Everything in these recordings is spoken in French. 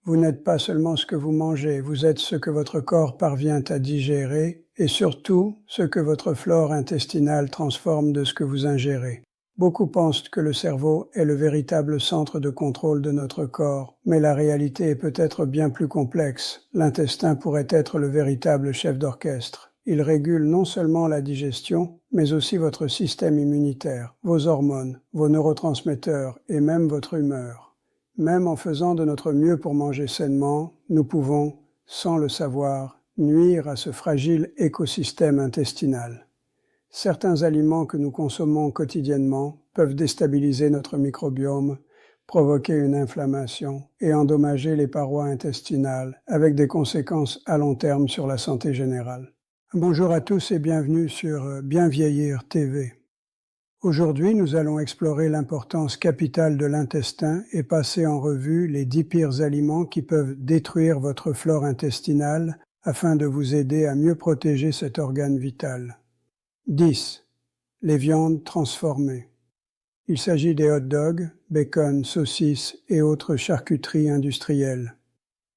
Vous n'êtes pas seulement ce que vous mangez, vous êtes ce que votre corps parvient à digérer et surtout ce que votre flore intestinale transforme de ce que vous ingérez. Beaucoup pensent que le cerveau est le véritable centre de contrôle de notre corps, mais la réalité est peut-être bien plus complexe. L'intestin pourrait être le véritable chef d'orchestre. Il régule non seulement la digestion, mais aussi votre système immunitaire, vos hormones, vos neurotransmetteurs et même votre humeur. Même en faisant de notre mieux pour manger sainement, nous pouvons, sans le savoir, nuire à ce fragile écosystème intestinal. Certains aliments que nous consommons quotidiennement peuvent déstabiliser notre microbiome, provoquer une inflammation et endommager les parois intestinales, avec des conséquences à long terme sur la santé générale. Bonjour à tous et bienvenue sur Bien Vieillir TV. Aujourd'hui, nous allons explorer l'importance capitale de l'intestin et passer en revue les 10 pires aliments qui peuvent détruire votre flore intestinale afin de vous aider à mieux protéger cet organe vital. 10. Les viandes transformées. Il s'agit des hot dogs, bacon, saucisses et autres charcuteries industrielles.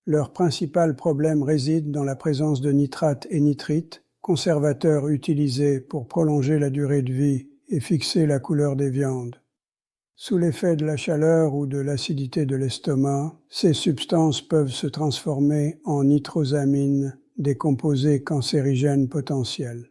Leur principal problème réside dans la présence de nitrates et nitrites, conservateurs utilisés pour prolonger la durée de vie et fixer la couleur des viandes. Sous l'effet de la chaleur ou de l'acidité de l'estomac, ces substances peuvent se transformer en nitrosamines, des composés cancérigènes potentiels.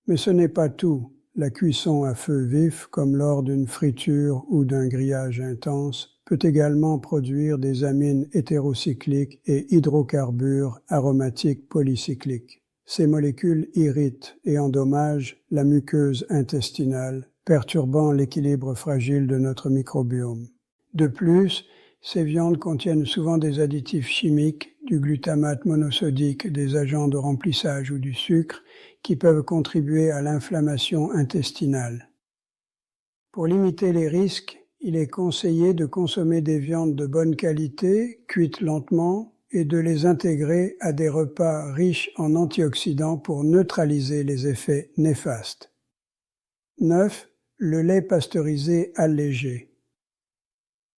Mais ce n'est pas tout. La cuisson à feu vif, comme lors d'une friture ou d'un grillage intense, peut également produire des amines hétérocycliques et hydrocarbures aromatiques polycycliques. Ces molécules irritent et endommagent la muqueuse intestinale, perturbant l'équilibre fragile de notre microbiome. De plus, ces viandes contiennent souvent des additifs chimiques, du glutamate monosodique, des agents de remplissage ou du sucre, qui peuvent contribuer à l'inflammation intestinale. Pour limiter les risques, il est conseillé de consommer des viandes de bonne qualité, cuites lentement, et de les intégrer à des repas riches en antioxydants pour neutraliser les effets néfastes. 9. Le lait pasteurisé allégé.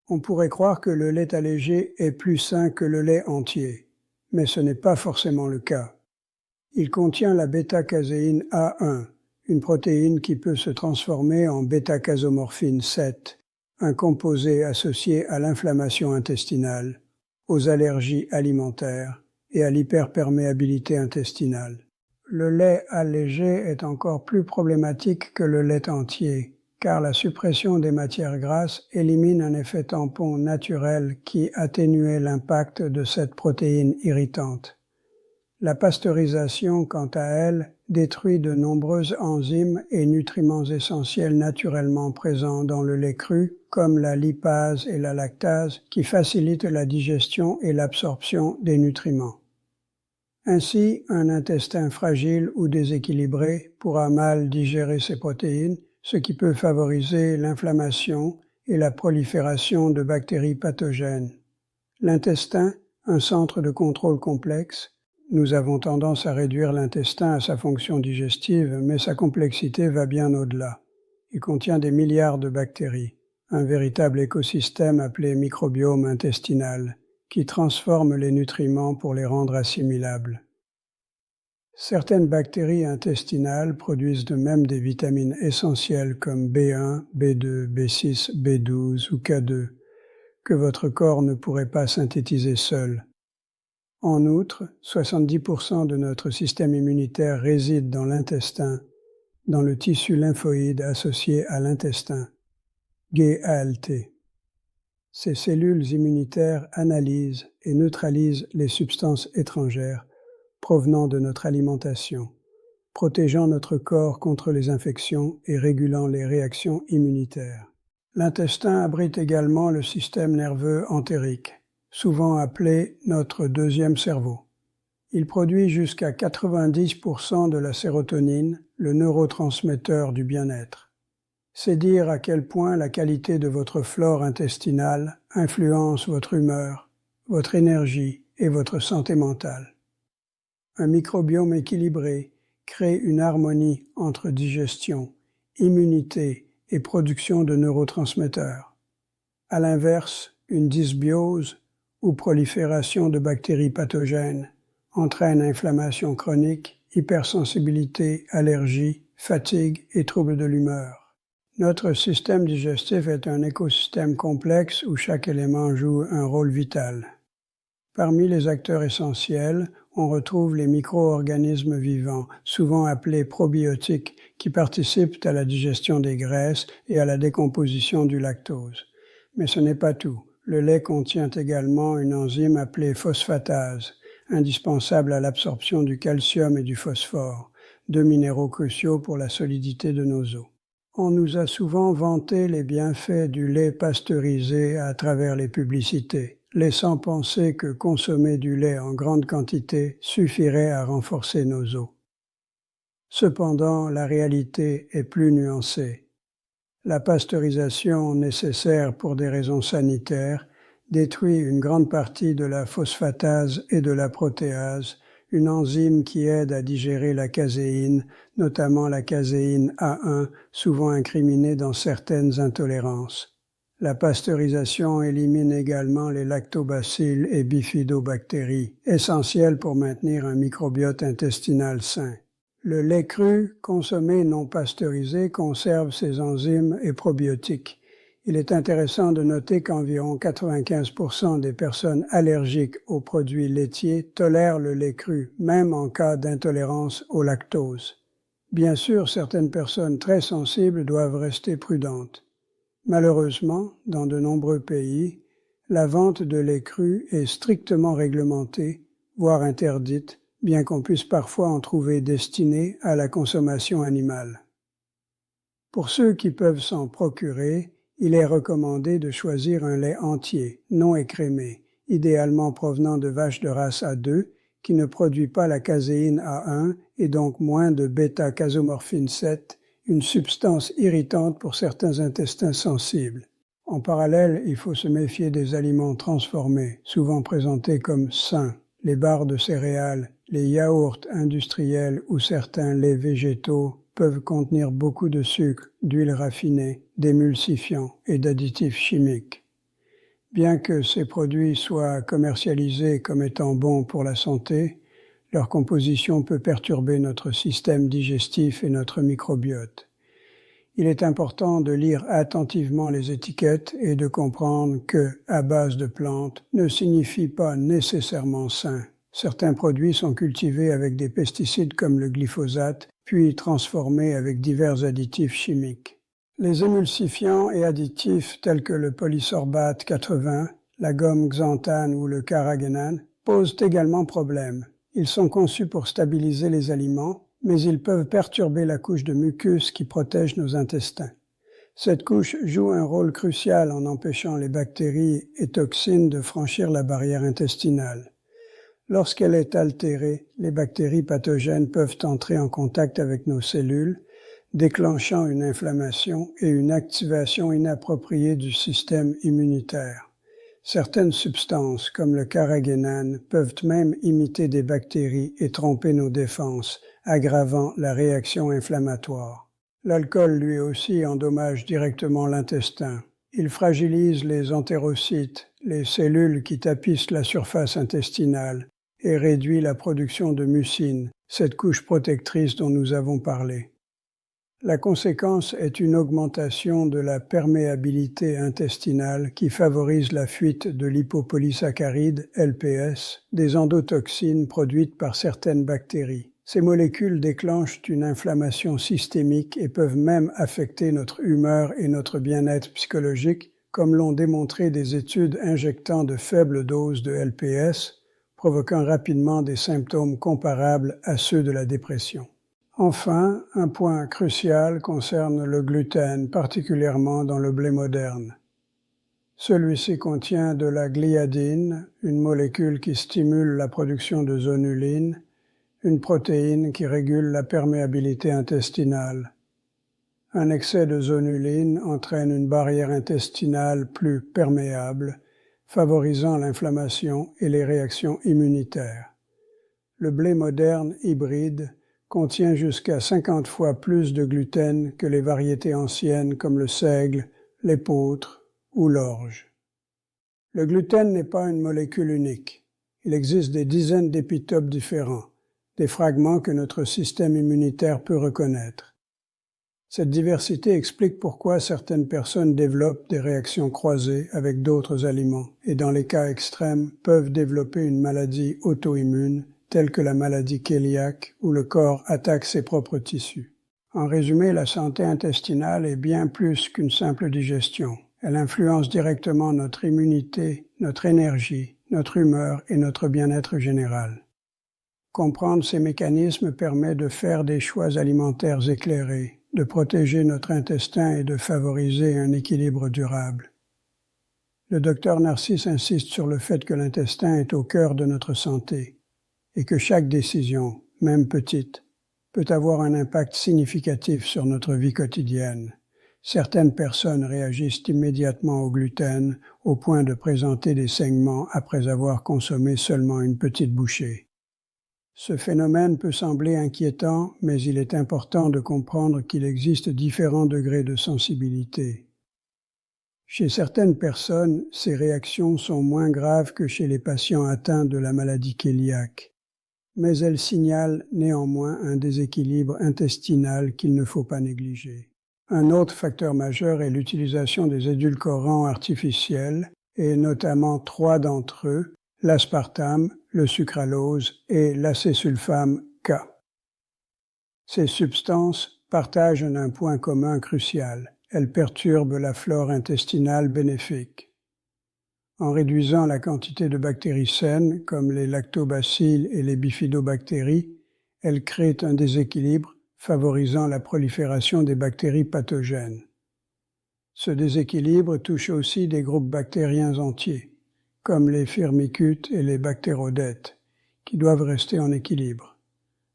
On pourrait croire que le lait allégé est plus sain que le lait entier, mais ce n'est pas forcément le cas. Il contient la bêta-caséine A1, une protéine qui peut se transformer en bêta-casomorphine 7, un composé associé à l'inflammation intestinale, aux allergies alimentaires et à l'hyperperméabilité intestinale. Le lait allégé est encore plus problématique que le lait entier, car la suppression des matières grasses élimine un effet tampon naturel qui atténuait l'impact de cette protéine irritante. La pasteurisation, quant à elle, détruit de nombreuses enzymes et nutriments essentiels naturellement présents dans le lait cru, comme la lipase et la lactase, qui facilitent la digestion et l'absorption des nutriments. Ainsi, un intestin fragile ou déséquilibré pourra mal digérer ces protéines, ce qui peut favoriser l'inflammation et la prolifération de bactéries pathogènes. L'intestin, un centre de contrôle complexe, nous avons tendance à réduire l'intestin à sa fonction digestive, mais sa complexité va bien au-delà. Il contient des milliards de bactéries, un véritable écosystème appelé microbiome intestinal, qui transforme les nutriments pour les rendre assimilables. Certaines bactéries intestinales produisent de même des vitamines essentielles comme B1, B2, B6, B12 ou K2, que votre corps ne pourrait pas synthétiser seul. En outre, 70% de notre système immunitaire réside dans l'intestin, dans le tissu lymphoïde associé à l'intestin, GALT. Ces cellules immunitaires analysent et neutralisent les substances étrangères provenant de notre alimentation, protégeant notre corps contre les infections et régulant les réactions immunitaires. L'intestin abrite également le système nerveux entérique, souvent appelé notre deuxième cerveau. Il produit jusqu'à 90% de la sérotonine, le neurotransmetteur du bien-être. C'est dire à quel point la qualité de votre flore intestinale influence votre humeur, votre énergie et votre santé mentale. Un microbiome équilibré crée une harmonie entre digestion, immunité et production de neurotransmetteurs. À l'inverse, une dysbiose ou prolifération de bactéries pathogènes, entraîne inflammation chronique, hypersensibilité, allergie, fatigue et troubles de l'humeur. Notre système digestif est un écosystème complexe où chaque élément joue un rôle vital. Parmi les acteurs essentiels, on retrouve les micro-organismes vivants, souvent appelés probiotiques, qui participent à la digestion des graisses et à la décomposition du lactose. Mais ce n'est pas tout. Le lait contient également une enzyme appelée phosphatase, indispensable à l'absorption du calcium et du phosphore, deux minéraux cruciaux pour la solidité de nos os. On nous a souvent vanté les bienfaits du lait pasteurisé à travers les publicités, laissant penser que consommer du lait en grande quantité suffirait à renforcer nos os. Cependant, la réalité est plus nuancée. La pasteurisation nécessaire pour des raisons sanitaires détruit une grande partie de la phosphatase et de la protéase, une enzyme qui aide à digérer la caséine, notamment la caséine A1, souvent incriminée dans certaines intolérances. La pasteurisation élimine également les lactobacilles et bifidobactéries, essentielles pour maintenir un microbiote intestinal sain. Le lait cru, consommé non pasteurisé, conserve ces enzymes et probiotiques. Il est intéressant de noter qu'environ 95% des personnes allergiques aux produits laitiers tolèrent le lait cru, même en cas d'intolérance au lactose. Bien sûr, certaines personnes très sensibles doivent rester prudentes. Malheureusement, dans de nombreux pays, la vente de lait cru est strictement réglementée, voire interdite, bien qu'on puisse parfois en trouver destinés à la consommation animale. Pour ceux qui peuvent s'en procurer, il est recommandé de choisir un lait entier, non écrémé, idéalement provenant de vaches de race A2, qui ne produit pas la caséine A1 et donc moins de bêta-casomorphine 7, une substance irritante pour certains intestins sensibles. En parallèle, il faut se méfier des aliments transformés, souvent présentés comme sains, les barres de céréales, les yaourts industriels ou certains laits végétaux peuvent contenir beaucoup de sucre, d'huile raffinée, d'émulsifiants et d'additifs chimiques. Bien que ces produits soient commercialisés comme étant bons pour la santé, leur composition peut perturber notre système digestif et notre microbiote. Il est important de lire attentivement les étiquettes et de comprendre que « à base de plantes » ne signifie pas nécessairement sain. Certains produits sont cultivés avec des pesticides comme le glyphosate, puis transformés avec divers additifs chimiques. Les émulsifiants et additifs tels que le polysorbate 80, la gomme xanthane ou le carragénane posent également problème. Ils sont conçus pour stabiliser les aliments, mais ils peuvent perturber la couche de mucus qui protège nos intestins. Cette couche joue un rôle crucial en empêchant les bactéries et toxines de franchir la barrière intestinale. Lorsqu'elle est altérée, les bactéries pathogènes peuvent entrer en contact avec nos cellules, déclenchant une inflammation et une activation inappropriée du système immunitaire. Certaines substances, comme le carragénane, peuvent même imiter des bactéries et tromper nos défenses, aggravant la réaction inflammatoire. L'alcool, lui aussi, endommage directement l'intestin. Il fragilise les entérocytes, les cellules qui tapissent la surface intestinale, et réduit la production de mucine, cette couche protectrice dont nous avons parlé. La conséquence est une augmentation de la perméabilité intestinale qui favorise la fuite de l'hypopolysaccharides, LPS, des endotoxines produites par certaines bactéries. Ces molécules déclenchent une inflammation systémique et peuvent même affecter notre humeur et notre bien-être psychologique, comme l'ont démontré des études injectant de faibles doses de LPS, provoquant rapidement des symptômes comparables à ceux de la dépression. Enfin, un point crucial concerne le gluten, particulièrement dans le blé moderne. Celui-ci contient de la gliadine, une molécule qui stimule la production de zonuline, une protéine qui régule la perméabilité intestinale. Un excès de zonuline entraîne une barrière intestinale plus perméable, favorisant l'inflammation et les réactions immunitaires. Le blé moderne hybride contient jusqu'à 50 fois plus de gluten que les variétés anciennes comme le seigle, l'épeautre ou l'orge. Le gluten n'est pas une molécule unique. Il existe des dizaines d'épitopes différents, des fragments que notre système immunitaire peut reconnaître. Cette diversité explique pourquoi certaines personnes développent des réactions croisées avec d'autres aliments et, dans les cas extrêmes, peuvent développer une maladie auto-immune telle que la maladie cœliaque où le corps attaque ses propres tissus. En résumé, la santé intestinale est bien plus qu'une simple digestion. Elle influence directement notre immunité, notre énergie, notre humeur et notre bien-être général. Comprendre ces mécanismes permet de faire des choix alimentaires éclairés, de protéger notre intestin et de favoriser un équilibre durable. Le docteur Narcisse insiste sur le fait que l'intestin est au cœur de notre santé et que chaque décision, même petite, peut avoir un impact significatif sur notre vie quotidienne. Certaines personnes réagissent immédiatement au gluten au point de présenter des saignements après avoir consommé seulement une petite bouchée. Ce phénomène peut sembler inquiétant, mais il est important de comprendre qu'il existe différents degrés de sensibilité. Chez certaines personnes, ces réactions sont moins graves que chez les patients atteints de la maladie cœliaque, mais elles signalent néanmoins un déséquilibre intestinal qu'il ne faut pas négliger. Un autre facteur majeur est l'utilisation des édulcorants artificiels, et notamment 3 d'entre eux, l'aspartame, le sucralose et l'acésulfame K. Ces substances partagent un point commun crucial. Elles perturbent la flore intestinale bénéfique. En réduisant la quantité de bactéries saines, comme les lactobacilles et les bifidobactéries, elles créent un déséquilibre favorisant la prolifération des bactéries pathogènes. Ce déséquilibre touche aussi des groupes bactériens entiers, comme les firmicutes et les bactérodètes, qui doivent rester en équilibre.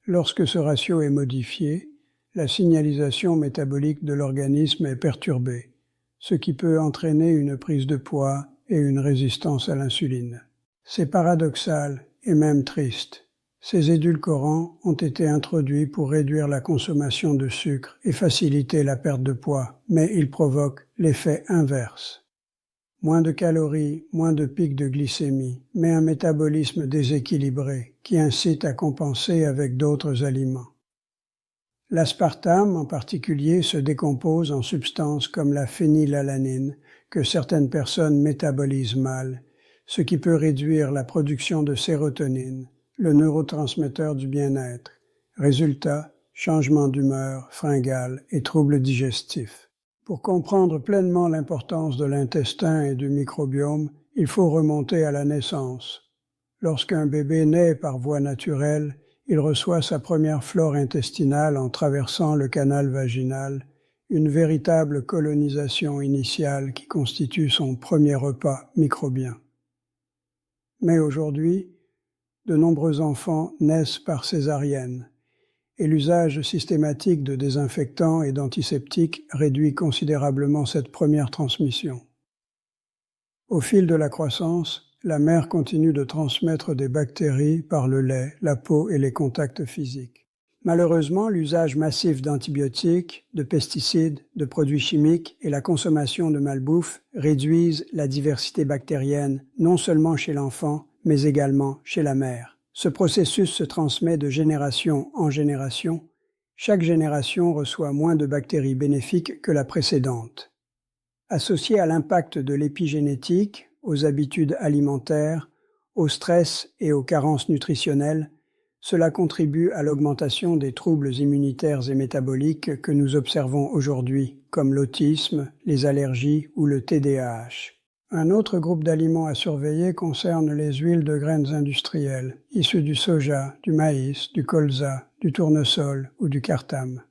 Lorsque ce ratio est modifié, la signalisation métabolique de l'organisme est perturbée, ce qui peut entraîner une prise de poids et une résistance à l'insuline. C'est paradoxal et même triste. Ces édulcorants ont été introduits pour réduire la consommation de sucre et faciliter la perte de poids, mais ils provoquent l'effet inverse. Moins de calories, moins de pics de glycémie, mais un métabolisme déséquilibré qui incite à compenser avec d'autres aliments. L'aspartame, en particulier, se décompose en substances comme la phénylalanine, que certaines personnes métabolisent mal, ce qui peut réduire la production de sérotonine, le neurotransmetteur du bien-être. Résultat, changement d'humeur, fringales et troubles digestifs. Pour comprendre pleinement l'importance de l'intestin et du microbiome, il faut remonter à la naissance. Lorsqu'un bébé naît par voie naturelle, il reçoit sa première flore intestinale en traversant le canal vaginal, une véritable colonisation initiale qui constitue son premier repas microbien. Mais aujourd'hui, de nombreux enfants naissent par césarienne, et l'usage systématique de désinfectants et d'antiseptiques réduit considérablement cette première transmission. Au fil de la croissance, la mère continue de transmettre des bactéries par le lait, la peau et les contacts physiques. Malheureusement, l'usage massif d'antibiotiques, de pesticides, de produits chimiques et la consommation de malbouffe réduisent la diversité bactérienne non seulement chez l'enfant, mais également chez la mère. Ce processus se transmet de génération en génération. Chaque génération reçoit moins de bactéries bénéfiques que la précédente. Associé à l'impact de l'épigénétique, aux habitudes alimentaires, au stress et aux carences nutritionnelles, cela contribue à l'augmentation des troubles immunitaires et métaboliques que nous observons aujourd'hui, comme l'autisme, les allergies ou le TDAH. Un autre groupe d'aliments à surveiller concerne les huiles de graines industrielles, issues du soja, du maïs, du colza, du tournesol ou du cartame.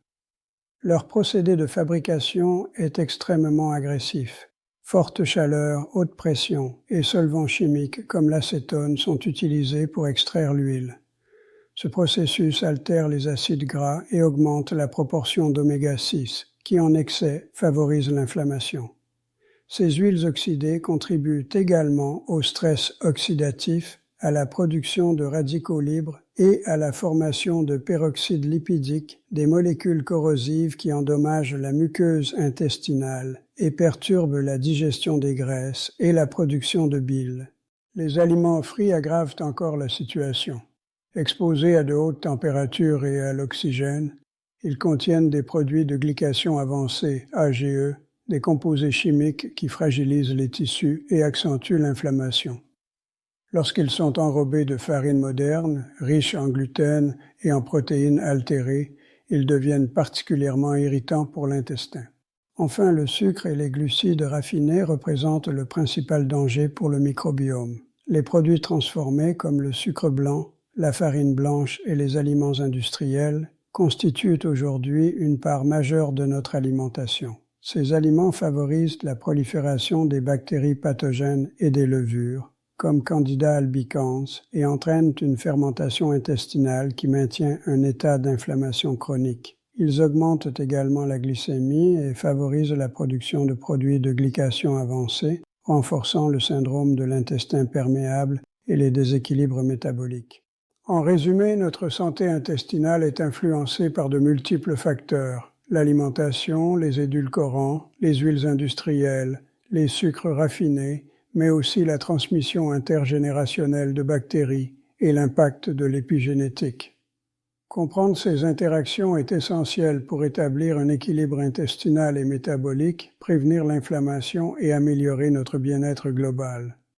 Leur procédé de fabrication est extrêmement agressif. Forte chaleur, haute pression et solvants chimiques comme l'acétone sont utilisés pour extraire l'huile. Ce processus altère les acides gras et augmente la proportion d'oméga 6, qui en excès favorise l'inflammation. Ces huiles oxydées contribuent également au stress oxydatif, à la production de radicaux libres et à la formation de peroxyde lipidique, des molécules corrosives qui endommagent la muqueuse intestinale et perturbent la digestion des graisses et la production de bile. Les aliments frits aggravent encore la situation. Exposés à de hautes températures et à l'oxygène, ils contiennent des produits de glycation avancée, AGE, des composés chimiques qui fragilisent les tissus et accentuent l'inflammation. Lorsqu'ils sont enrobés de farine moderne, riche en gluten et en protéines altérées, ils deviennent particulièrement irritants pour l'intestin. Enfin, le sucre et les glucides raffinés représentent le principal danger pour le microbiome. Les produits transformés comme le sucre blanc, la farine blanche et les aliments industriels constituent aujourd'hui une part majeure de notre alimentation. Ces aliments favorisent la prolifération des bactéries pathogènes et des levures, comme Candida albicans, et entraînent une fermentation intestinale qui maintient un état d'inflammation chronique. Ils augmentent également la glycémie et favorisent la production de produits de glycation avancée, renforçant le syndrome de l'intestin perméable et les déséquilibres métaboliques. En résumé, notre santé intestinale est influencée par de multiples facteurs: l'alimentation, les édulcorants, les huiles industrielles, les sucres raffinés, mais aussi la transmission intergénérationnelle de bactéries et l'impact de l'épigénétique. Comprendre ces interactions est essentiel pour établir un équilibre intestinal et métabolique, prévenir l'inflammation et améliorer notre bien-être global.